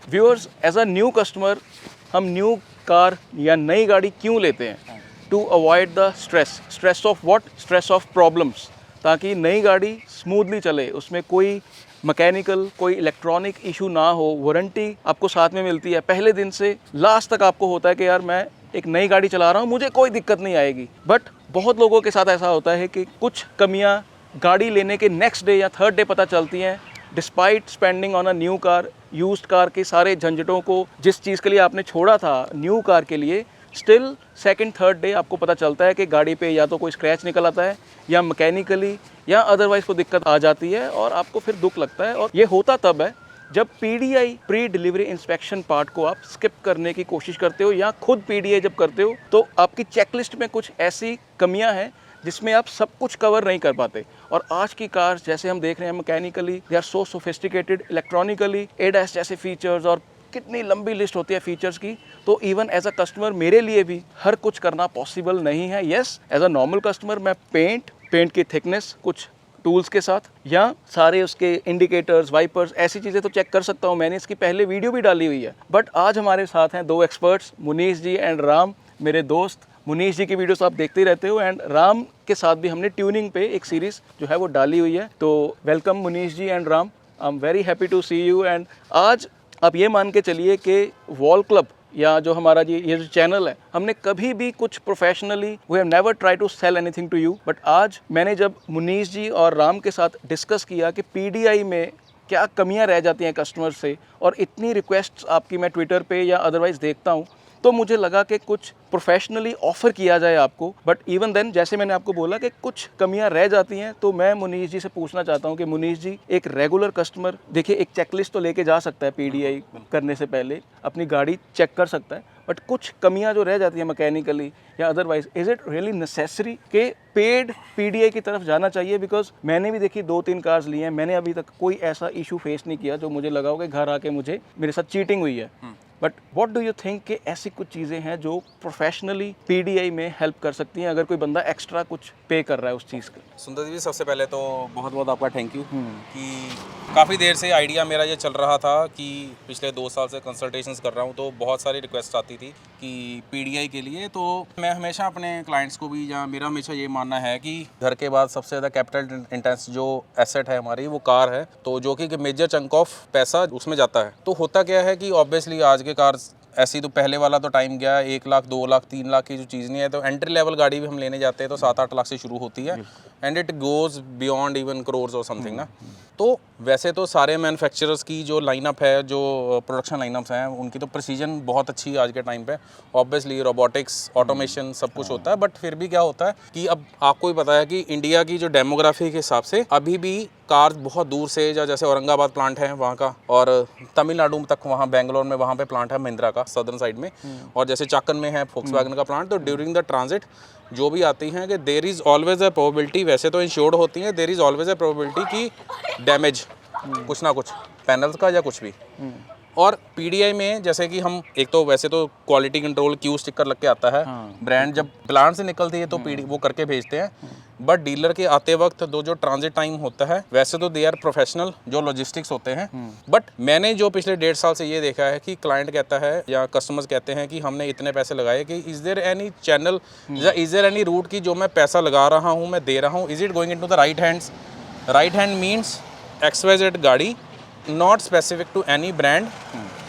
Viewers, as a new customer हम new car या नई गाड़ी क्यों लेते हैं? To avoid the stress of what? Stress of problems, ताकि नई गाड़ी स्मूथली चले, उसमें कोई मैकेनिकल कोई इलेक्ट्रॉनिक इशू ना हो। वारंटी आपको साथ में मिलती है, पहले दिन से लास्ट तक आपको होता है कि यार मैं एक नई गाड़ी चला रहा हूँ, मुझे कोई दिक्कत नहीं आएगी। बट बहुत लोगों के साथ ऐसा होता है कि कुछ कमियाँ गाड़ी लेने के नेक्स्ट डे या थर्ड डे पता चलती हैं। Despite spending on a new car, used car के सारे झंझटों को, जिस चीज़ के लिए आपने छोड़ा था न्यू कार के लिए, स्टिल सेकंड थर्ड डे आपको पता चलता है कि गाड़ी पे या तो कोई स्क्रैच निकल आता है या मैकेनिकली या अदरवाइज कोई दिक्कत आ जाती है, और आपको फिर दुख लगता है। और ये होता तब है जब PDI pre delivery inspection part को आप स्किप करने की कोशिश करते हो, या खुद पीडीआई जब करते हो तो आपकी चेकलिस्ट में कुछ ऐसी कमियां हैं जिसमें आप सब कुछ कवर नहीं कर पाते। और आज की कार्स जैसे हम देख रहे हैं, mechanically they are so sophisticated, electronically ADAS जैसे फीचर्स, और कितनी लंबी लिस्ट होती है फीचर्स की। तो इवन एज अ कस्टमर मेरे लिए भी हर कुछ करना पॉसिबल नहीं है। Yes, as a normal customer मैं पेंट की थिकनेस कुछ टूल्स के साथ या सारे उसके इंडिकेटर्स, वाइपर्स, ऐसी चीज़ें तो चेक कर सकता हूँ। मैंने इसकी पहले वीडियो भी डाली हुई है। बट आज हमारे साथ हैं दो एक्सपर्ट्स, मुनीश जी एंड राम, मेरे दोस्त। मुनीश जी की वीडियोस आप देखते ही रहते हो, एंड राम के साथ भी हमने ट्यूनिंग पे एक सीरीज़ जो है वो डाली हुई है। तो welcome Munish ji and Ram, I am very happy to see you. And आज आप ये मान के चलिए कि वॉल क्लब या जो हमारा ये जो चैनल है, हमने कभी भी कुछ professionally we have never try to sell anything to you. But आज मैंने जब मुनीश जी और राम के साथ डिस्कस किया कि पीडीआई में क्या कमियां रह जाती हैं कस्टमर से, और इतनी रिक्वेस्ट्स आपकी मैं ट्विटर पे या अदरवाइज देखता हूँ, तो मुझे लगा कि कुछ प्रोफेशनली ऑफर किया जाए आपको। बट इवन देन, जैसे मैंने आपको बोला कि कुछ कमियां रह जाती हैं, तो मैं मुनीश जी से पूछना चाहता हूं कि मुनीश जी, एक रेगुलर कस्टमर देखिए एक चेकलिस्ट तो लेके जा सकता है पीडीआई करने से पहले, अपनी गाड़ी चेक कर सकता है, बट कुछ कमियां जो रह जाती हैं मैकेनिकली या otherwise, is it really necessary कि पेड पीडीआई की तरफ जाना चाहिए? बिकॉज मैंने भी देखी 2-3 कार्स ली हैं, मैंने अभी तक कोई ऐसा इशू फेस नहीं किया जो मुझे लगा हो कि घर आके मेरे साथ चीटिंग हुई है। But what do you think कि ऐसी कुछ चीज़ें हैं जो प्रोफेशनली पीडीआई में हेल्प कर सकती हैं अगर कोई बंदा एक्स्ट्रा कुछ पे कर रहा है उस चीज़ का? सुंदर जी, सबसे पहले तो बहुत बहुत आपका थैंक यू कि काफ़ी देर से आइडिया मेरा ये चल रहा था कि पिछले 2 साल से कंसल्टेशंस कर रहा हूँ, तो बहुत सारी रिक्वेस्ट आती थी कि पीडीआई के लिए। तो मैं हमेशा अपने क्लाइंट्स को भी, या मेरा हमेशा ये मानना है कि घर के बाद सबसे ज़्यादा कैपिटल इंटेंस जो एसेट है हमारी, वो कार है। तो जो कि मेजर चंक ऑफ पैसा उसमें जाता है। तो होता क्या है कि ऑब्वियसली आज के कार्स ऐसी, तो पहले वाला तो टाइम गया, 1 लाख 2 लाख 3 लाख की जो चीज़ नहीं है। तो एंट्री लेवल गाड़ी भी हम लेने जाते हैं तो 7-8 लाख से शुरू होती है, and it goes beyond even crores और समथिंग ना। तो वैसे तो सारे मैन्युफैक्चरर्स की जो लाइनअप है, जो प्रोडक्शन लाइनअप्स हैं, उनकी तो प्रिसीजन बहुत अच्छी है आज के टाइम पे। ऑब्वियसली रोबोटिक्स, ऑटोमेशन सब कुछ होता है। बट फिर भी क्या होता है कि अब आपको ही पता है कि इंडिया की जो डेमोग्राफी के हिसाब से अभी भी कार बहुत दूर से, जैसे औरंगाबाद प्लांट है वहाँ का, और तमिलनाडु तक, वहाँ बेंगलोर में वहाँ पे प्लांट है महिंद्रा का सदर्न साइड में, और जैसे चाकन में है फोक्सवैगन का प्लांट। तो ड्यूरिंग द ट्रांजिट जो भी आती हैं कि there is always a probability, वैसे तो इंश्योर्ड होती हैं, there is always a probability कि डैमेज कुछ ना कुछ पैनल्स का या कुछ भी। और पीडीआई में जैसे कि हम एक तो वैसे तो क्वालिटी कंट्रोल क्यू स्टिकर लग के आता है, ब्रांड जब प्लांट से निकलती है तो वो करके भेजते हैं। बट डीलर के आते वक्त जो ट्रांजिट टाइम होता है, वैसे तो दे आर प्रोफेशनल जो लॉजिस्टिक्स होते हैं। बट मैंने जो पिछले 1.5 साल से ये देखा है कि क्लाइंट कहता है या कस्टमर्स कहते हैं कि हमने इतने पैसे लगाए, कि इज देयर एनी चैनल या इज देयर एनी रूट की जो मैं पैसा लगा रहा हूँ, मैं दे रहा हूँ, is it going into the right hands? Right hand means XYZ गाड़ी, not specific to any brand.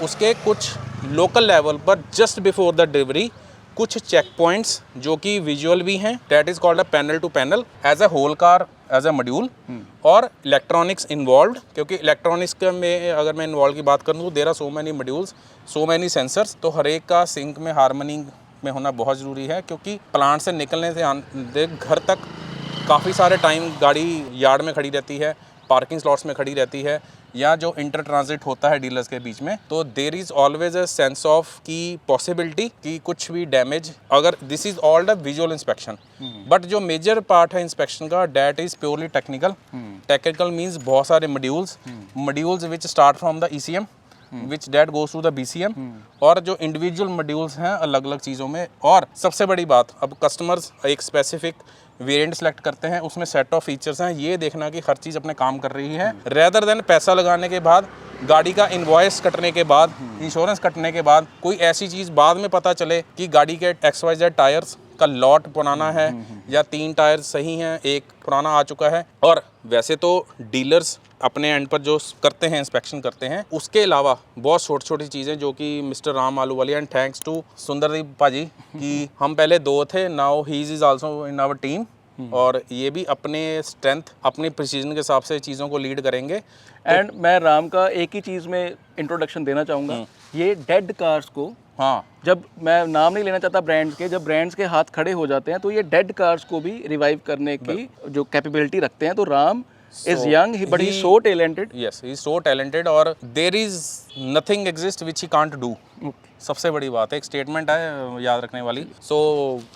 उसके कुछ लोकल लेवल पर जस्ट बिफोर द डिलीवरी कुछ चेक पॉइंट्स जो कि विजुअल भी हैं, that is called a panel to panel as a whole car, as a module, और इलेक्ट्रॉनिक्स इन्वॉल्व। क्योंकि इलेक्ट्रॉनिक्स में अगर मैं इन्वॉल्व की बात करूँ तो there are so many modules, so many sensors. तो हर एक का सिंक में, हारमोनी में होना बहुत ज़रूरी है, क्योंकि प्लांट से निकलने से घर तक काफ़ी सारे टाइम गाड़ी यार्ड में खड़ी रहती है, पार्किंग स्लॉट्स में खड़ी रहती है, या जो इंटर ट्रांजिट होता है डीलर्स के बीच में। तो there is always a sense of की पॉसिबिलिटी कि कुछ भी डैमेज, अगर this is all the visual inspection. But जो मेजर पार्ट है इंस्पेक्शन का, that is purely technical. Technical means बहुत सारे modules which start from the ECM which that goes to the BCM, और जो इंडिविजुअल मॉड्यूल्स हैं अलग अलग चीज़ों में। और सबसे बड़ी बात, अब कस्टमर्स एक स्पेसिफिक वेरिएंट सेलेक्ट करते हैं उसमें सेट ऑफ फीचर्स हैं, ये देखना कि हर चीज़ अपने काम कर रही है, रेदर देन पैसा लगाने के बाद, गाड़ी का इनवॉइस कटने के बाद, इंश्योरेंस कटने के बाद कोई ऐसी चीज़ बाद में पता चले कि गाड़ी के XYZ टायर्स का लॉट पुराना है या 3 टायर सही हैं, एक पुराना आ चुका है। और वैसे तो डीलर्स अपने एंड पर जो करते हैं, इंस्पेक्शन करते हैं, उसके अलावा बहुत छोटी छोटी चीज़ें जो कि mister Ram Ahluwalia and thanks to Sundardeep paaji कि हम पहले 2 थे, now he is also in our team, और ये भी अपने स्ट्रेंथ, अपनी प्रिसीजन के हिसाब से चीज़ों को लीड करेंगे। एंड मैं राम का एक ही चीज़ में इंट्रोडक्शन देना चाहूँगा, ये डेड कार्स को, हाँ, जब मैं नाम नहीं लेना चाहता ब्रांड्स के, जब ब्रांड्स के हाथ खड़े हो जाते हैं तो ये डेड कार्स को भी रिवाइव करने की जो कैपेबिलिटी रखते हैं। तो Ram is young but he's so talented. Yes, he's so talented और there is nothing exist which he can't do. सबसे बड़ी बात है, एक स्टेटमेंट है याद रखने वाली। So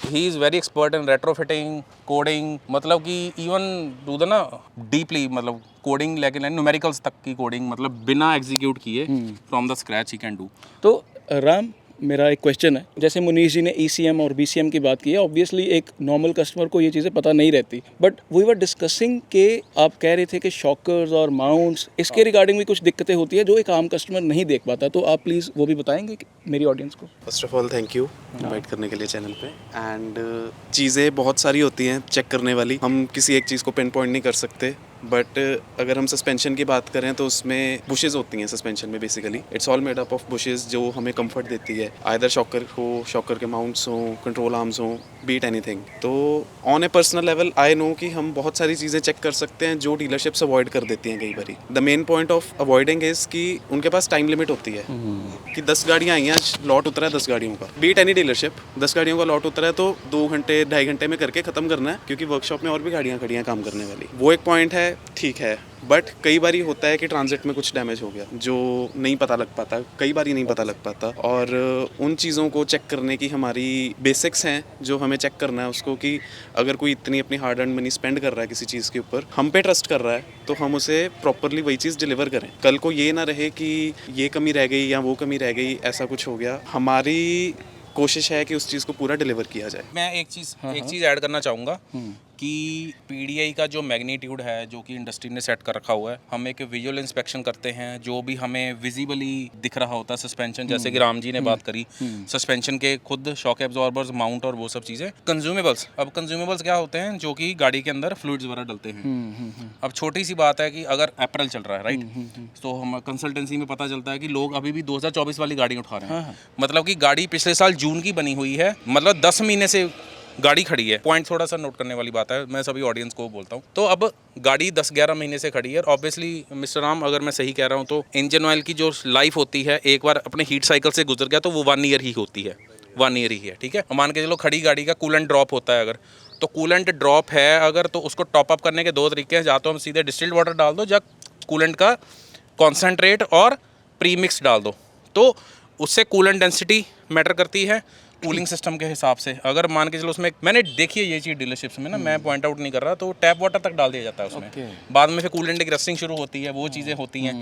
he is very expert in retrofitting, coding, मतलब कि इवन डू द ना डीपली, मतलब कोडिंग लेकिन न्यूमेरिकल्स तक की कोडिंग, मतलब बिना एग्जीक्यूट किए from the scratch he can do. तो राम, मेरा एक क्वेश्चन है, जैसे मुनीष जी ने ECM और BCM की बात की है, ऑब्वियसली एक नॉर्मल कस्टमर को ये चीज़ें पता नहीं रहती, बट वी वर डिस्कसिंग के आप कह रहे थे कि शॉकर्स और माउंट्स, इसके रिगार्डिंग भी कुछ दिक्कतें होती है जो एक आम कस्टमर नहीं देख पाता, तो आप प्लीज़ वो भी बताएंगे मेरी ऑडियंस को। First of all thank you invite करने के लिए चैनल पे। एंड चीज़ें बहुत सारी होती हैं चेक करने वाली, हम किसी एक चीज़ को पिन पॉइंट नहीं कर सकते, बट अगर हम सस्पेंशन की बात करें तो उसमें बुशेज़ होती हैं सस्पेंशन में। Basically it's all made up of bushes जो हमें कंफर्ट देती है, आइदर शॉकर हो, शॉकर के माउंट्स हों, कंट्रोल आर्म्स हों, बीट एनीथिंग। तो on A personal level I know कि हम बहुत सारी चीज़ें चेक कर सकते हैं जो डीलरशिप्स अवॉइड कर देती हैं कई बारी। The main point of avoiding is कि उनके पास टाइम लिमिट होती है कि 10 गाड़ियाँ आई हैं, आज लॉट उतरा है 10 गाड़ियों का, बीट एनी डीलरशिप, 10 गाड़ियों का लॉट उतरा है तो 2 घंटे 2.5 घंटे में करके ख़त्म करना है, क्योंकि वर्कशॉप में और भी गाड़ियाँ खड़ी हैं काम करने वाली। वो एक पॉइंट है, ठीक है, बट कई बारी होता है कि ट्रांजिट में कुछ डैमेज हो गया जो नहीं पता लग पाता, कई बारी नहीं पता लग पाता, और उन चीज़ों को चेक करने की हमारी बेसिक्स हैं जो हमें चेक करना है उसको, कि अगर कोई इतनी अपनी हार्ड अर्न मनी स्पेंड कर रहा है किसी चीज़ के ऊपर, हम पे ट्रस्ट कर रहा है, तो हम उसे प्रॉपरली वही चीज़ डिलीवर करें। कल को ये ना रहे कि ये कमी रह गई या वो कमी रह गई, ऐसा कुछ हो गया। हमारी कोशिश है कि उस चीज़ को पूरा डिलीवर किया जाए। मैं एक चीज़ ऐड करना चाहूँगा कि PDI का जो मैग्नीट्यूड है जो कि इंडस्ट्री ने सेट कर रखा हुआ है, हम एक विजुअल इंस्पेक्शन करते हैं, जो भी हमें विजिबली दिख रहा होता है सस्पेंशन, जैसे कि राम जी ने बात करी, सस्पेंशन के खुद शॉक एब्जॉर्बर्स, माउंट और वो सब चीज़ें। कंज्यूमेबल्स, अब कंज्यूमेबल्स क्या होते हैं जो कि गाड़ी के अंदर फ्लूइड्स वगैरह डलते हैं। अब छोटी सी बात है कि अगर अप्रैल चल रहा है, राइट, तो हम कंसल्टेंसी में पता चलता है कि लोग अभी भी 2024 वाली गाड़ी उठा रहे हैं। मतलब कि गाड़ी पिछले साल जून की बनी हुई है, मतलब 10 महीने से गाड़ी खड़ी है। पॉइंट थोड़ा सा नोट करने वाली बात है, मैं सभी ऑडियंस को बोलता हूँ। तो अब गाड़ी 10-11 महीने से खड़ी है, ऑब्वियसली मिस्टर राम, अगर मैं सही कह रहा हूँ तो इंजन ऑयल की जो लाइफ होती है, एक बार अपने हीट साइकिल से गुजर गया तो वो 1 ईयर ही होती है, 1 ईयर ही है, ठीक है। मान के चलो खड़ी गाड़ी का कूलेंट ड्रॉप होता है, अगर तो कूलेंट ड्रॉप है अगर, तो उसको टॉप अप करने के 2 तरीके हैं, या तो हम सीधे डिस्टिल्ड वाटर डाल दो, या कूलेंट का कॉन्सेंट्रेट और प्रीमिक्स डाल दो, तो उससे कूलेंट डेंसिटी मैटर करती है कूलिंग सिस्टम के हिसाब से। अगर मान के चलो उसमें, मैंने देखी है ये चीज़ डीलरशिप्स में ना, मैं पॉइंट आउट नहीं कर रहा, तो टैप वाटर तक डाल दिया जाता है उसमें। बाद में फिर कूलेंट की रस्टिंग शुरू होती है, वो चीज़ें होती हैं।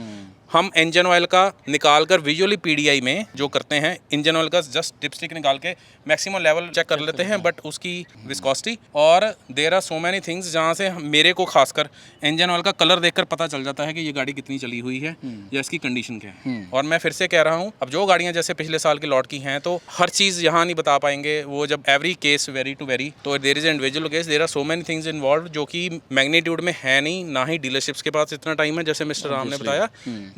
हम इंजन ऑयल का निकाल कर विजुअली PDI में जो करते हैं, इंजन ऑयल का जस्ट डिपस्टिक निकाल के मैक्सिमम लेवल चेक कर लेते हैं, बट उसकी विस्कोसिटी और there are so many things जहाँ से मेरे को खासकर इंजन ऑयल का कलर देखकर पता चल जाता है कि ये गाड़ी कितनी चली हुई है या इसकी कंडीशन क्या है। और मैं फिर से कह रहा हूँ, अब जो गाड़ियाँ जैसे पिछले साल की लॉट की हैं, तो हर चीज़ यहाँ नहीं बता पाएंगे, वो जब every case vary to vary, तो there is individual case, there are so many things involve जो कि मैग्नीट्यूड में है नहीं, ना ही डीलरशिप्स के पास इतना टाइम है, जैसे मिस्टर राम ने बताया।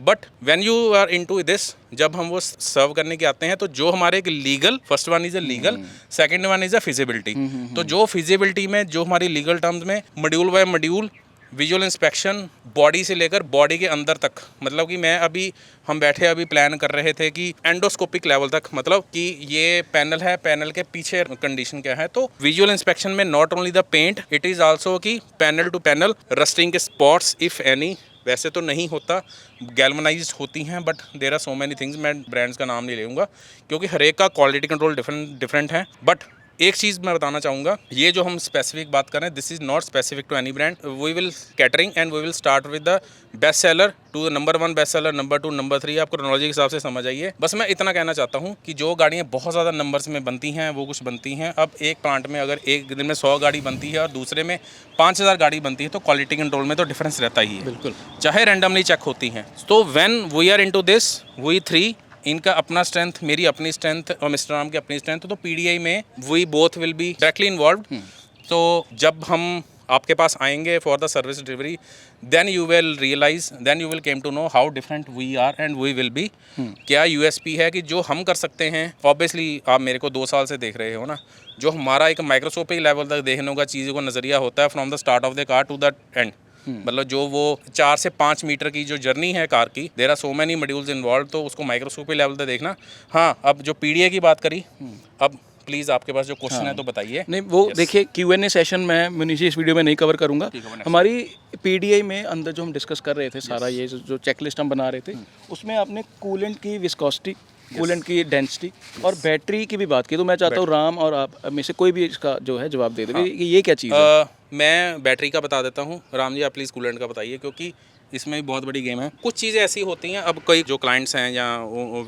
But when you are into this, जब हम वो सर्व करने के आते हैं, तो जो हमारे एक legal, first one is a legal, second one is a feasibility. तो जो फिजिबिलिटी में जो हमारी लीगल टर्म्स में module by module visual inspection, body से लेकर बॉडी के अंदर तक, मतलब कि मैं अभी, हम बैठे अभी प्लान कर रहे थे कि एंडोस्कोपिक लेवल तक, मतलब कि ये पैनल है, पैनल के पीछे कंडीशन क्या है। तो विजुअल इंस्पेक्शन में not only the paint, it is also कि पैनल टू पैनल रस्टिंग के स्पॉट्स इफ़ एनी, वैसे तो नहीं होता, गैल्वनाइज्ड होती हैं, but there are so many things. मैं ब्रांड्स का नाम नहीं लूँगा क्योंकि हर एक का क्वालिटी कंट्रोल डिफरेंट है, बट एक चीज़ मैं बताना चाहूँगा, ये जो हम स्पेसिफिक बात कर रहे हैं, this is not specific to any brand. We will catering and we will start with the best seller to number 1 best seller, number 2, number 3. आप क्रोनोलॉजी के हिसाब से समझ आइए. बस मैं इतना कहना चाहता हूँ कि जो गाड़ियाँ बहुत ज़्यादा नंबर्स में बनती हैं वो कुछ बनती हैं. अब एक प्लांट में अगर एक दिन में 100 गाड़ी बनती है और दूसरे में 5000 गाड़ी बनती है तो क्वालिटी कंट्रोल में तो डिफरेंस रहता ही है, बिल्कुल, चाहे रैंडमली चेक होती हैं. तो when we are into this, we 3, इनका अपना स्ट्रेंथ, मेरी अपनी स्ट्रेंथ और मिस्टर राम की अपनी स्ट्रेंथ, तो पीडीआई में we both will be directly involved. तो जब हम आपके पास आएंगे for the service delivery, then you will realise, then you will came to know how different we are and we will be. क्या यूएसपी है कि जो हम कर सकते हैं. ऑब्वियसली आप मेरे को 2 साल से देख रहे हो ना, जो हमारा एक माइक्रोस्कोपिक लेवल तक देखने का चीज़ों का नज़रिया होता है from the start of the car to the end. मतलब जो वो 4 से 5 मीटर की जो जर्नी है कार की, there are so many modules involve, तो उसको माइक्रोस्कोपिक लेवल तक देखना. हाँ, अब जो पीडीआई की बात करी, अब प्लीज़ आपके पास जो क्वेश्चन है तो बताइए. नहीं, वो देखिए Q&A सेशन में मुनीष जी इस वीडियो में नहीं कवर करूंगा. हमारी पीडीआई में अंदर जो हम डिस्कस कर रहे थे सारा ये जो चेकलिस्ट हम बना रहे थे, उसमें आपने कूलेंट की विस्कोसिटी, कूलेंट की डेंसिटी और बैटरी की भी बात की. तो मैं चाहता हूँ राम और आप में से कोई भी इसका जो है जवाब दे दे कि ये क्या चीज़ है. मैं बैटरी का बता देता हूँ. राम जी आप प्लीज़ कूलेंट का बताइए, क्योंकि इसमें भी बहुत बड़ी गेम है. कुछ चीज़ें ऐसी होती हैं, अब कई जो क्लाइंट्स हैं या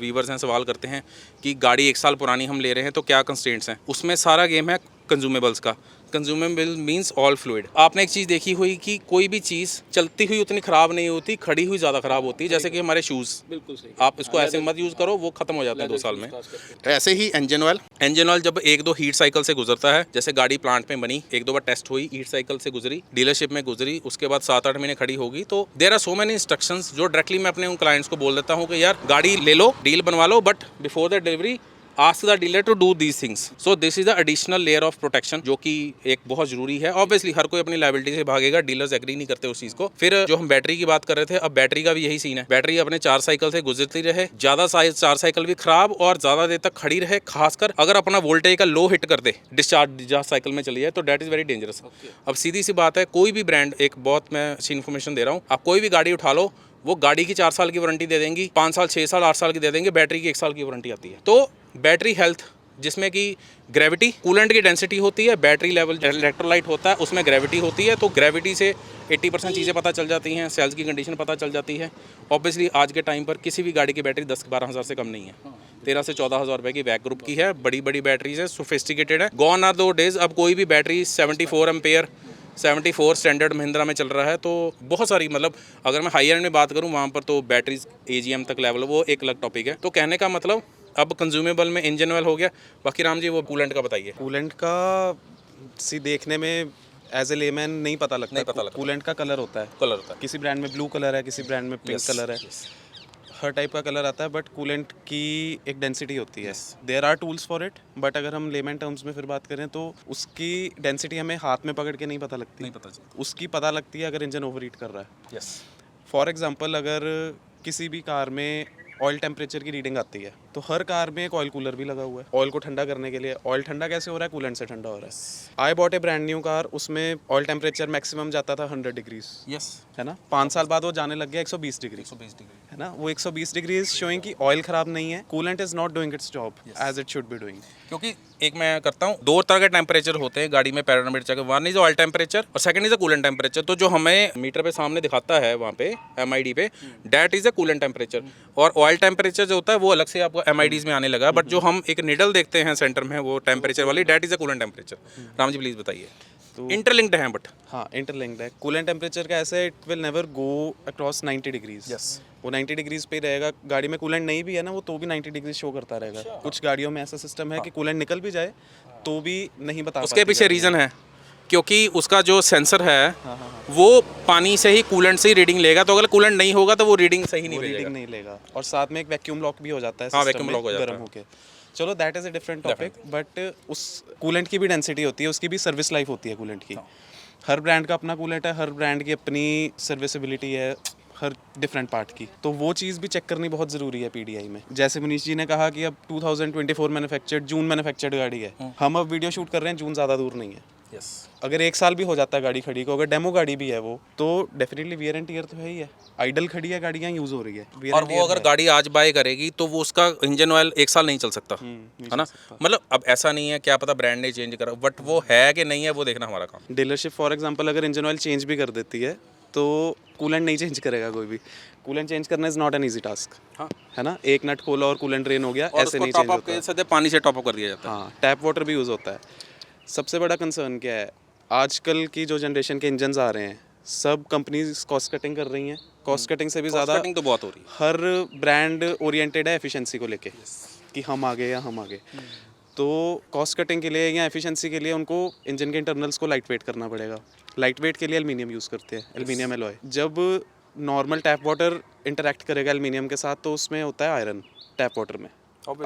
व्यूवर्स हैं सवाल करते हैं कि गाड़ी 1 साल पुरानी हम ले रहे हैं तो क्या कंस्ट्रेंट्स हैं. उसमें सारा गेम है कंज्यूमेबल्स का. Consumable means all fluid. आपने एक चीज़ देखी हुई कि कोई भी चीज़ चलती हुई उतनी ख़राब नहीं होती, खड़ी हुई ज़्यादा ख़राब होती है. जैसे कि हमारे शूज़, बिल्कुल सही. आप इसको ऐसे मत यूज़ करो, वो ख़त्म हो जाते हैं 2 साल में. ऐसे ही इंजन ऑयल जब 1-2 हीट साइकिल से गुजरता है, जैसे गाड़ी प्लांट में बनी, 1-2 बार टेस्ट हुई, हीट साइकिल से गुजरी, डीलरशिप में गुजरी, उसके बाद 7-8 महीने खड़ी होगी, तो there are so many instructions जो डायरेक्टली मैं अपने उन क्लाइंट्स को बोल देता हूँ कि यार गाड़ी ले लो, डील बनवा लो, but before the delivery ask the dealer to do these things. So this is the additional layer of protection जो कि एक बहुत जरूरी है. ऑब्वियसली हर कोई अपनी लायबिलिटी से भागेगा, डीलर्स एग्री नहीं करते उस चीज़ को. फिर जो हम बैटरी की बात कर रहे थे, अब बैटरी का भी यही सीन है. बैटरी अपने 4 साइकिल से गुजरती रहे, ज़्यादा 4 साइकिल भी खराब और ज़्यादा देर तक खड़ी रहे, खासकर अगर अपना वोल्टेज का लो हिट कर दे, डिस्चार्ज साइकिल में चली जाए, तो डेट इज़ वेरी डेंजरस. अब सीधी सी बात है, कोई भी ब्रांड, एक बहुत मैं अच्छी इन्फॉर्मेशन दे रहा हूँ, आप कोई भी गाड़ी उठा लो, वो गाड़ी की 4 साल की वारंटी दे देंगी, 5 साल, 6 साल, 8 साल की दे देंगे, बैटरी की 1 साल की वारंटी आती है. तो बैटरी हेल्थ, जिसमें कि ग्रेविटी, कूलेंट की डेंसिटी होती है, बैटरी लेवल इलेक्ट्रोलाइट होता है, उसमें ग्रेविटी होती है, तो ग्रेविटी से 80% चीज़ें पता चल जाती हैं, सेल्स की कंडीशन पता चल जाती है. ऑब्वियसली आज के टाइम पर किसी भी गाड़ी की बैटरी 10-12 हज़ार से कम नहीं है. 13 से 14 हज़ार रुपये की वैक ग्रुप की है, बड़ी बड़ी बैटरीज है, सोफिस्टिकेटेड है. गॉन आर दो डेज. अब कोई भी बैटरी 74 एम्पेयर, 74 स्टैंडर्ड महिंद्रा में चल रहा है, तो बहुत सारी, मतलब अगर मैं हाई एंड में बात करूँ वहाँ पर तो बैटरीज AGM तक लेवल, वो एक अलग टॉपिक है. तो कहने का मतलब, अब कंज्यूमेबल में इंजन ऑयल हो गया. बाकी राम जी वो कूलेंट का बताइए. कूलेंट का सी देखने में एज ए लेमैन नहीं पता लगता. कूलेंट का कलर होता है. कलर होता है. किसी ब्रांड में ब्लू कलर है, किसी ब्रांड में पिंक कलर है. हर टाइप का कलर आता है, बट कूलेंट की एक डेंसिटी होती है. There are tools for it, but अगर हम लेमैन टर्म्स में फिर बात करें तो उसकी डेंसिटी हमें हाथ में पकड़ के नहीं पता लगती. नहीं पता चलता. उसकी पता लगती है अगर इंजन ओवरहीट कर रहा है. यस. फॉर एग्जांपल, अगर किसी भी कार में ऑयल टेम्परेचर की रीडिंग आती है, तो हर कार में एक ऑयल कूलर भी लगा हुआ है ऑयल को ठंडा करने के लिए. ऑयल ठंडा कैसे हो रहा है? कूलेंट से ठंडा हो रहा है. I bought A brand new car, उसमें ऑयल टेम्परेचर मैक्सिमम जाता था 100 डिग्रीज. यस. है ना. 5 साल बाद वो जाने लग गया 120 डिग्री. 120 डिग्री है ना. वो 120 डिग्री इज शोइंग कि ऑयल खराब नहीं है. Coolant is not doing its job as it should be doing. क्योंकि एक मैं करता हूँ, 2 तरह के टेम्परेचर होते हैं गाड़ी में parameter. One is oil temperature और second is a coolant temperature. तो जो हमें मीटर पे सामने दिखाता है वहाँ पे MID पे, that is a coolant temperature. और ऑयल टेम्परेचर जो होता है वो अलग से आपको MIDs में आने लगा. बट जो हम एक निडल देखते हैं सेंटर में, वो टेम्परेचर वाली, that is a coolant temperature. Ram ji please बताइए. तो इंटरलिंक्ड है, बट हाँ इंटरलिंक्ड है. कूलेंट टेम्परेचर का ऐसे, it will never go across 90 degrees. Yes. वो 90 डिग्रीज पे ही रहेगा. गाड़ी में कूलेंट नहीं भी है ना, वो तो भी 90 डिग्री शो करता रहेगा. कुछ गाड़ियों में ऐसा सिस्टम है कि कूलेंट निकल भी जाए तो भी नहीं बता. उसके पीछे रीज़न है, क्योंकि उसका जो सेंसर है वो पानी से ही, कूलेंट से ही रीडिंग लेगा. तो अगर कूलेंट नहीं होगा तो वो रीडिंग सही नहीं रीडिंग नहीं लेगा. और साथ में एक वैक्यूम लॉक भी हो जाता है. हाँ, वैक्यूम लॉक हो जाता है गर्म होके. चलो that is a different topic. But उस कूलेंट की भी डेंसिटी होती है, उसकी भी सर्विस लाइफ होती है कूलेंट की. हर ब्रांड का अपना कूलेंट है, हर ब्रांड की अपनी सर्विसिबिलिटी है, हर डिफरेंट पार्ट की. तो वो चीज़ भी चेक करनी बहुत ज़रूरी है पीडीआई में. जैसे मनीष जी ने कहा कि अब 2024 मैन्युफैक्चर्ड, जून मैन्युफैक्चर्ड गाड़ी है. हम अब वीडियो शूट कर रहे हैं, जून ज़्यादा दूर नहीं है. यस। अगर 1 साल भी हो जाता है गाड़ी खड़ी को, अगर डेमो गाड़ी भी है वो, तो डेफिनेटली वियर एंड टियर तो है ही है। आइडल खड़ी है, गाड़ियाँ यूज़ हो रही है, wear और and वो tear अगर है। गाड़ी आज बाय करेगी तो वो उसका इंजन ऑयल 1 साल नहीं चल सकता, नहीं है ना? चल सकता। मतलब अब ऐसा नहीं है, क्या पता ब्रांड ने चेंज करा, बट वो है कि नहीं है वो देखना हमारा काम। डीलरशिप फॉर एग्जांपल अगर इंजन ऑयल चेंज भी कर देती है तो कूलेंट नहीं चेंज करेगा कोई भी। कूलेंट चेंज करना is not an easy task, हाँ। है ना? एक नट खोला और कूलेंट ड्रेन हो गया, और ऐसे उसको नहीं टॉप चेंज अप होता। के साथ पानी से टॉप अप कर दिया जाता है। हाँ, टैप वाटर भी यूज़ होता है। सबसे बड़ा कंसर्न क्या है, आजकल की जो जनरेशन के इंजन्स आ रहे हैं, सब कंपनीज कॉस्ट कटिंग कर रही हैं। कॉस्ट कटिंग से भी कॉस्ट ज़्यादा कटिंग तो बहुत हो रही है। हर ब्रांड ओरिएंटेड है एफिशिएंसी को लेके, कि हम आगे या हम आगे। तो कॉस्ट कटिंग के लिए या एफिशिएंसी के लिए उनको इंजन के इंटरनल्स को लाइट वेट करना पड़ेगा। लाइट वेट के लिए एल्युमिनियम यूज़ करते हैं, एल्युमिनियम एलॉय। जब नॉर्मल टैप वाटर इंटरेक्ट करेगा एल्युमिनियम के साथ तो उसमें होता है आयरन, टैप वाटर में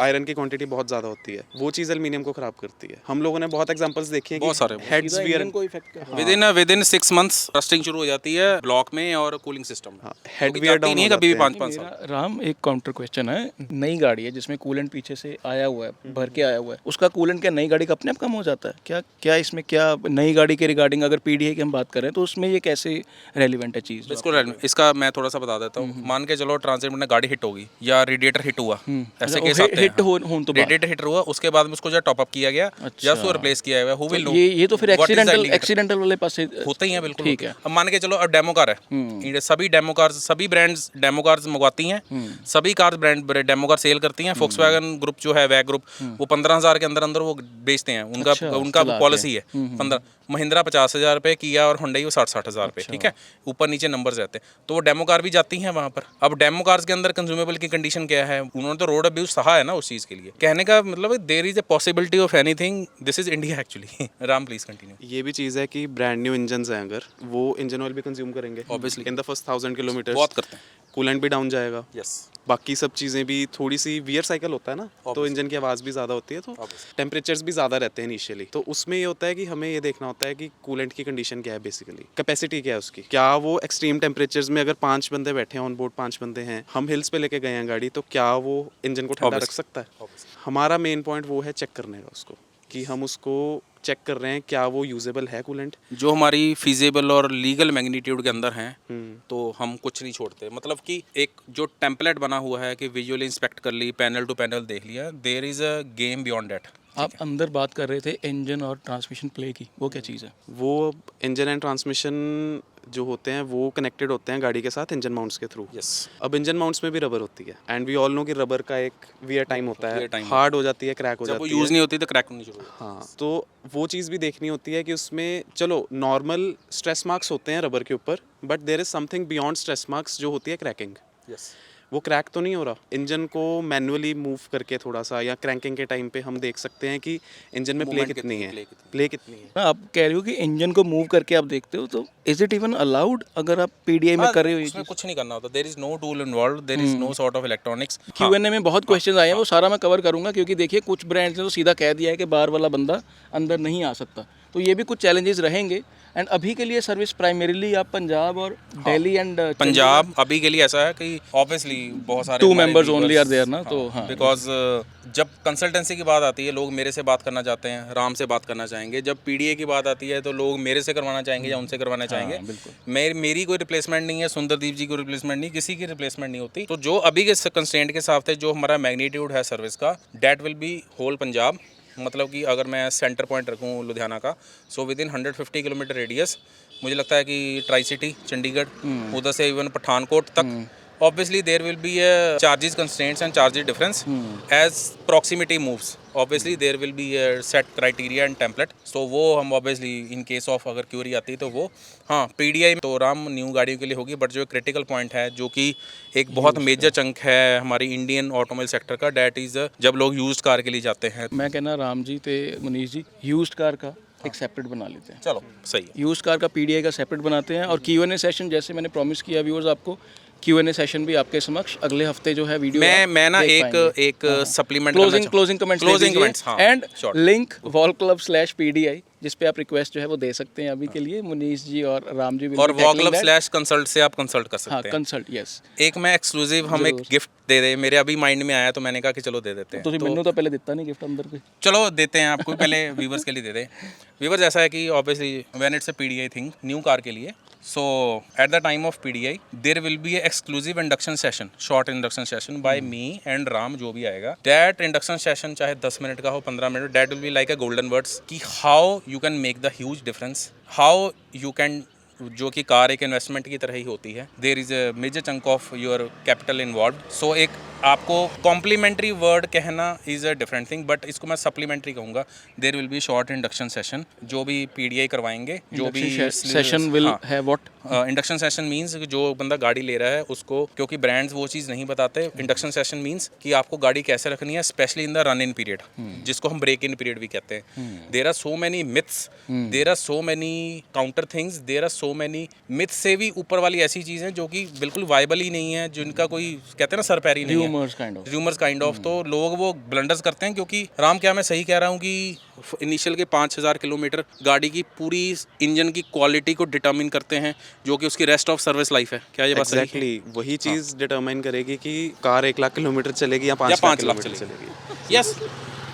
आयरन की क्वांटिटी बहुत ज़्यादा होती है, वो चीज़ एल्युमिनियम को ख़राब करती है। हम लोगों ने बहुत एग्जांपल्स देखे हैं बहुत सारे, कि हेड्स सीधा वियर इंजन को इफेक्ट कर विद इन 6 मंथ्स रस्टिंग शुरू हो जाती है ब्लॉक में और कूलिंग सिस्टम में। हेड क्योंकि वियर जाती डाउन नहीं हो है कभी भी जाते हैं। 5-5 साल। मेरा राम एक काउंटर क्वेश्चन है, नई गाड़ी है जिसमें कूलेंट पीछे से आया हुआ है, भर के आया हुआ है, उसका कूलेंट क्या नई गाड़ी का अपने आप कम हो जाता है क्या? क्या इसमें क्या नई गाड़ी के रिगार्डिंग अगर पीडीआई की हम बात करें तो उसमें ये कैसे रेलिवेंट है चीज़? बिल्कुल, इसका मैं थोड़ा सा बता देता हूँ। मान के चलो ट्रांजिट में गाड़ी हिट होगी या रेडिएटर हिट हुआ, ऐसे केस आते हैं। हिट हो तो बात। रेडिएटर हिट हुआ, उसके बाद में उसको जो टॉप अप किया गया या उसको रिप्लेस किया हुआ, हु विल नो। ये तो फिर एक्सीडेंटल वाले पास से होते ही हैं, बिल्कुल ठीक होते है। हैं। अब मान के चलो अब डेमो कार है, इंडिया सभी डेमो कार्स, सभी ब्रांड्स डेमो कार्स मंगवाती हैं, सभी car brand demo car sale करती हैं। फोक्सवैगन ग्रुप जो है, वैग ग्रुप, वो 15,000 के अंदर अंदर वो बेचते हैं। उनका उनका चलाते पॉलिसी है 15। महिंद्रा 50,000 रुपये, किया और हुंडई वो 60-60,000 रुपये, ठीक है, ऊपर नीचे नंबर्स रहते हैं। तो वो डेमो कार भी जाती हैं वहाँ पर। अब डेमो कार्स के अंदर कंज्यूमेबल की कंडीशन क्या है, उन्होंने तो रोड अब्यूज सहा है ना उस चीज़ के लिए। कहने का मतलब there is a possibility of anything, this is India actually. Ram please continue. ये भी चीज़ है कि ब्रांड न्यू इंजन्स हैं, अगर वो इंजन ऑयल भी कंज्यूम करेंगे Obviously. In the first 1000 kilometre, बहुत करते हैं। कूलेंट भी डाउन जाएगा। यस। बाकी सब चीज़ें भी, थोड़ी सी वियर साइकिल होता है ना, तो इंजन की आवाज़ भी ज़्यादा होती है, तो टेम्परेचर्स भी ज़्यादा रहते हैं इनिशियली। तो उसमें ये होता है कि हमें ये देखना होता है कि कूलेंट की कंडीशन क्या है, बेसिकली कैपेसिटी क्या है उसकी। क्या वो एक्सट्रीम टेम्परेचर्स में, अगर 5 बंदे बैठे हैं ऑन बोर्ड, 5 बंदे हैं, हम हिल्स पे लेके गए हैं गाड़ी, तो क्या वो इंजन को ठंडा रख सकता है? हमारा मेन पॉइंट वो है चेक करने का उसको, कि हम उसको चेक कर रहे हैं क्या वो यूजेबल है कूलेंट। जो हमारी फीजेबल और लीगल मैग्नीट्यूड के अंदर हैं, तो हम कुछ नहीं छोड़ते। मतलब कि एक जो टेम्पलेट बना हुआ है कि विजुअली इंस्पेक्ट कर ली, पैनल टू पैनल देख लिया, there is a game beyond that. आप अंदर बात कर रहे थे इंजन और ट्रांसमिशन प्ले की, वो क्या चीज़ है? वो इंजन एंड ट्रांसमिशन जो होते हैं वो कनेक्टेड होते हैं गाड़ी के साथ इंजन माउंट्स के थ्रू। यस। अब इंजन माउंट्स में भी रबर होती है, एंड वी ऑल नो कि रबर का एक वियर टाइम होता है, Wear time हार्ड हो जाती है, क्रैक हो जब वो जाती है। यूज़ नहीं होती तो क्रैक होनी शुरू हो जाती हाँ, तो वो चीज़ भी देखनी होती है कि उसमें, चलो नॉर्मल स्ट्रेस मार्क्स होते हैं रबर के ऊपर, but there is something beyond stress marks जो होती है क्रैकिंग। है। यस। वो क्रैक तो नहीं हो रहा, इंजन को मैनुअली मूव करके थोड़ा सा, या क्रैंकिंग के टाइम पे हम देख सकते हैं कि इंजन में प्ले Movement कितनी कितनी है, है, प्ले कितनी है। हाँ, आप कह रहे हो कि इंजन को मूव करके आप देखते हो, तो इज इट इवन अलाउड अगर आप पीडीआई में कर रहे हो? उसमें कुछ नहीं करना होता, there is no tool involved, there is no sort of electronics. Q&A में बहुत क्वेश्चन आए हैं, वो सारा मैं कवर करूंगा, क्योंकि देखिए कुछ ब्रांड्स ने तो सीधा कह दिया है कि बाहर वाला बंदा अंदर नहीं आ सकता, तो ये भी कुछ चैलेंजेस रहेंगे। एंड अभी के लिए सर्विस प्राइमरीली आप पंजाब और दिल्ली एंड पंजाब अभी के लिए ऐसा है कि ऑब्वियसली बहुत सारे 2 हमारे members only viewers- are there ना, तो हाँ। बिकॉज जब कंसल्टेंसी की बात आती है लोग मेरे से बात करना चाहते हैं, राम से बात करना चाहेंगे। जब पीडीए की बात आती है तो लोग मेरे से करवाना चाहेंगे या उनसे करवाना चाहेंगे। मेरी कोई रिप्लेसमेंट नहीं है, सुंदरदीप जी को रिप्लेसमेंट नहीं, किसी की रिप्लेसमेंट नहीं होती। तो जो अभी के कंस्ट्रेंट के हिसाब से जो हमारा मैग्नीट्यूड है सर्विस का, that will be whole Punjab. मतलब कि अगर मैं सेंटर पॉइंट रखूँ लुधियाना का, so within 150 kilometre radius, मुझे लगता है कि ट्राई सिटी चंडीगढ़, उधर से इवन पठानकोट तक, obviously there will be a charges constraints and charges difference as proximity moves. Obviously there will be a set criteria and template, so वो हम obviously in case of अगर क्यूरी आती है तो वो, हाँ पीडीआई तो राम न्यू गाड़ियों के लिए होगी, बट जो क्रिटिकल पॉइंट है जो कि एक बहुत मेजर चंक है हमारी इंडियन ऑटोमोबाइल सेक्टर का, डेट इज़ जब लोग यूज्ड कार के लिए जाते हैं। मैं कहना राम जी ते मुनीष जी, यूज्ड कार का एक सेपरेट बना लेते हैं। चलो सही है। यूज्ड कार का पीडीआई का सेपरेट बनाते हैं, और Q&A सेशन जैसे मैंने प्रॉमिस किया व्यूअर्स आपको, Q&A सेशन भी आपके समक्ष अगले हफ्ते जो है वीडियो मैं ना एक सप्लीमेंट क्लोजिंग कमेंट्स हाँ, एंड short. लिंक wallclub/PDI, जिस पे आप रिक्वेस्ट जो है वो दे सकते हैं अभी के लिए। मुनीष जी और राम जी will और be tackling that. wallclub/consult से आप कंसल्ट कर सकते हाँ हैं। Consult, yes. एक मैं एक्सक्लूसिव हम एक गिफ्ट दे दे, मेरे अभी माइंड में आया तो मैंने कहा कि चलो दे देते हैं। ਤੁਸੀਂ ਮੈਨੂੰ ਤਾਂ ਪਹਿਲੇ ਦਿੱਤਾ ਨਹੀਂ ਗਿਫਟ ਅੰਦਰ ਕੋਈ चलो देते हैं आपको, पहले व्यूवर्स के लिए दे दें। व्यूवर्स ऐसा है कि obviously when it's a PDI thing new car के लिए, so at the time of PDI there will be a exclusive induction session, short induction session by me and Ram, जो भी आएगा। दैट इंडक्शन सेशन चाहे 10 minute का हो, 15 minute, that will be like a golden words कि how you can make the huge difference, how you can, जो कि car एक इन्वेस्टमेंट की तरह ही होती है, there is a major chunk of your capital involve. So एक आपको कॉम्प्लीमेंट्री वर्ड कहना is a different thing, but इसको मैं सप्लीमेंट्री कहूँगा। There will be short induction session, जो भी पीडीआई करवाएंगे, जो भी सेशन विल है व्हाट इंडक्शन सेशन मीन्स जो बंदा गाड़ी ले रहा है उसको, क्योंकि ब्रांड्स वो चीज़ नहीं बताते। इंडक्शन सेशन मीन्स कि आपको गाड़ी कैसे रखनी है, specially in the run in period, जिसको हम ब्रेक इन पीरियड भी कहते हैं। There are so many myths, there are so many counter things, there are so many myth से भी ऊपर वाली ऐसी चीज़ें जो कि बिल्कुल वाइबल ही नहीं है, जिनका कोई कहते हैं ना सर पैरी नहीं है, र्यूमर्स काइंड ऑफ। तो लोग वो ब्लंडर्स करते हैं, क्योंकि राम क्या मैं सही कह रहा हूँ कि इनिशियल के 5000 किलोमीटर गाड़ी की पूरी इंजन की क्वालिटी को डिटर्मिन करते हैं, जो कि उसकी रेस्ट ऑफ सर्विस लाइफ है। क्या ये बात सही है? एग्जैक्टली वही चीज़ डिटरमाइन करेगी कि कार 1 लाख किलोमीटर चलेगी या 5 लाख 5 लाख किलोमीटर चलेगी। यस।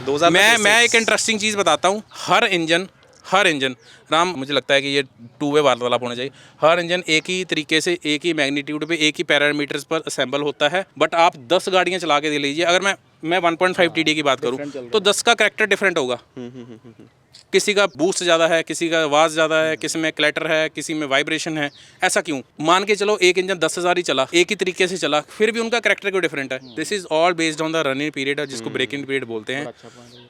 2000 मैं एक इंटरेस्टिंग चीज़ बताता हूँ। हर इंजन राम, मुझे लगता है कि ये टू वे वार्तालाप होना चाहिए। हर इंजन एक ही तरीके से, एक ही मैग्नीट्यूड पे, एक ही पैरामीटर्स पर असेंबल होता है, बट आप 10 गाड़ियाँ चला के दे लीजिए। अगर मैं 1.5 TD की बात करूँ तो 10 का करैक्टर डिफरेंट होगा। किसी का बूस्ट ज़्यादा है, किसी का आवाज़ ज़्यादा है, किसी में क्लैटर है, किसी में वाइब्रेशन है। ऐसा क्यों? मान के चलो एक इंजन 10,000 ही चला, एक ही तरीके से चला, फिर भी उनका करैक्टर क्यों डिफरेंट है? This is all based on the running period, जिसको ब्रेक इन पीरियड बोलते हैं।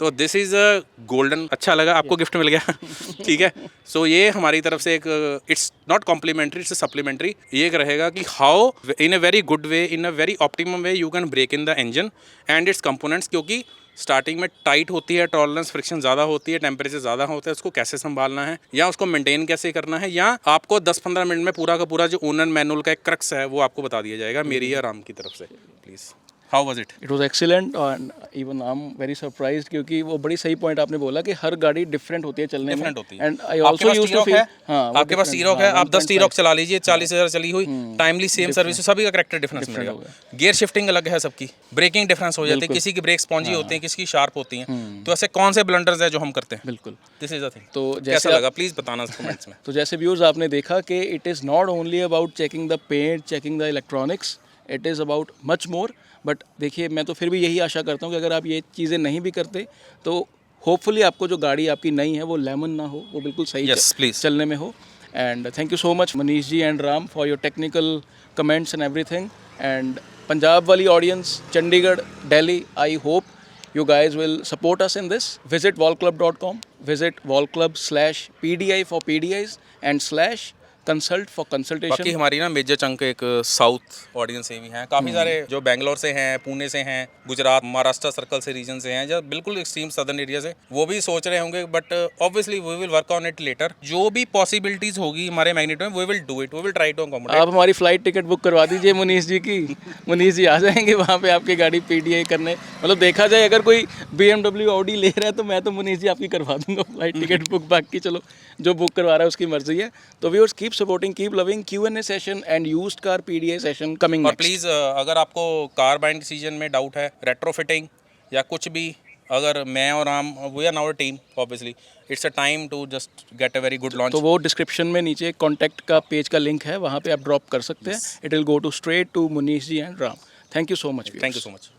तो दिस इज़ अ गोल्डन। अच्छा लगा, आपको गिफ्ट मिल गया। ठीक है। सो ये हमारी तरफ से एक, it's not complimentary, it's supplementary. ये एक रहेगा कि how in a very good way, in a very optimum way you can break in the engine and its components, क्योंकि स्टार्टिंग में टाइट होती है, टॉलरेंस फ्रिक्शन ज़्यादा होती है, टेम्परेचर ज़्यादा होता है, उसको कैसे संभालना है या उसको मेंटेन कैसे करना है, या आपको 10-15 मिनट में पूरा का पूरा जो ओनर मैनुअल का एक क्रक्स है वो आपको बता दिया जाएगा मेरी या राम की तरफ से। Please, how was it? It was excellent and even I am very surprised, क्योंकि वो बड़ी सही पॉइंट आपने बोला कि हर गाड़ी डिफरेंट होती है चलने में। डिफरेंट होती है। And I also used to feel, आपके पास टी-रॉक है, आप 10 टी-रॉक चला लीजिए, 40,000 चली हुई, टाइमली सेम सर्विस, सभी का करैक्टर डिफरेंस मिलेगा। गियर शिफ्टिंग अलग है सबकी, ब्रेकिंग डिफरेंस हो जाती है, किसी की ब्रेक स्पॉन्जी होती है, किसी की शार्प होती हैं। तो ऐसे कौन से ब्लंडर्स हैं जो हम करते हैं? बिल्कुल। This is the thing. तो कैसा लगा प्लीज़ बताना कमेंट्स में। तो जैसे व्यूअर्स आपने देखा कि it is not only about checking the paint, checking the electronics, it is about much more. But देखिए, मैं तो फिर भी यही आशा करता हूँ कि अगर आप ये चीज़ें नहीं भी करते तो होपफुली आपको जो गाड़ी आपकी नई है वो लेमन ना हो, वो बिल्कुल सही चलने में हो। And thank you so much Manish ji and Ram for your technical comments and everything. And Punjab वाली audience, Chandigarh, Delhi, I hope you guys will support us in this. Visit wallclub.com, visit wallclub/PDI for PDIs and /consult for consultation. बाकी हमारी ना major chunk एक south audience से भी हैं, काफ़ी सारे जो बेंगलोर से हैं, पुणे से हैं, गुजरात, महाराष्ट्र सर्कल से रीजन से हैं, जो बिल्कुल एक्सट्रीम सदर्न एरिया से, वो भी सोच रहे होंगे। But obviously we will work on it later. जो भी पॉसिबिलिटीज़ होगी हमारे मैग्नेट में, we will do it, we will try to accommodate. आप हमारी फ़्लाइट टिकट बुक करवा दीजिए मनीष जी की। मनीष जी आ जाएंगे वहाँ पे आपकी गाड़ी PDI करने। मतलब देखा जाए अगर कोई BMW Audi ले रहा है तो मैं तो मनीष जी आपकी करवा दूंगा फ़्लाइट टिकट बुक। बाकी चलो जो बुक करवा रहा है उसकी मर्जी है। तो viewers keep supporting, keep loving Q&A session and used car PDI session coming. और प्लीज़ अगर आपको कार बाइंग सीजन में डाउट है, रेट्रोफिटिंग या कुछ भी, अगर मैं और Ram, we are our team, obviously it's a time to just get a very good launch. तो वो डिस्क्रिप्शन में नीचे कॉन्टैक्ट का पेज का लिंक है, वहाँ पे आप ड्रॉप कर सकते हैं। It will go to straight to Manish ji and Ram. Thank you so much. Thank you so much.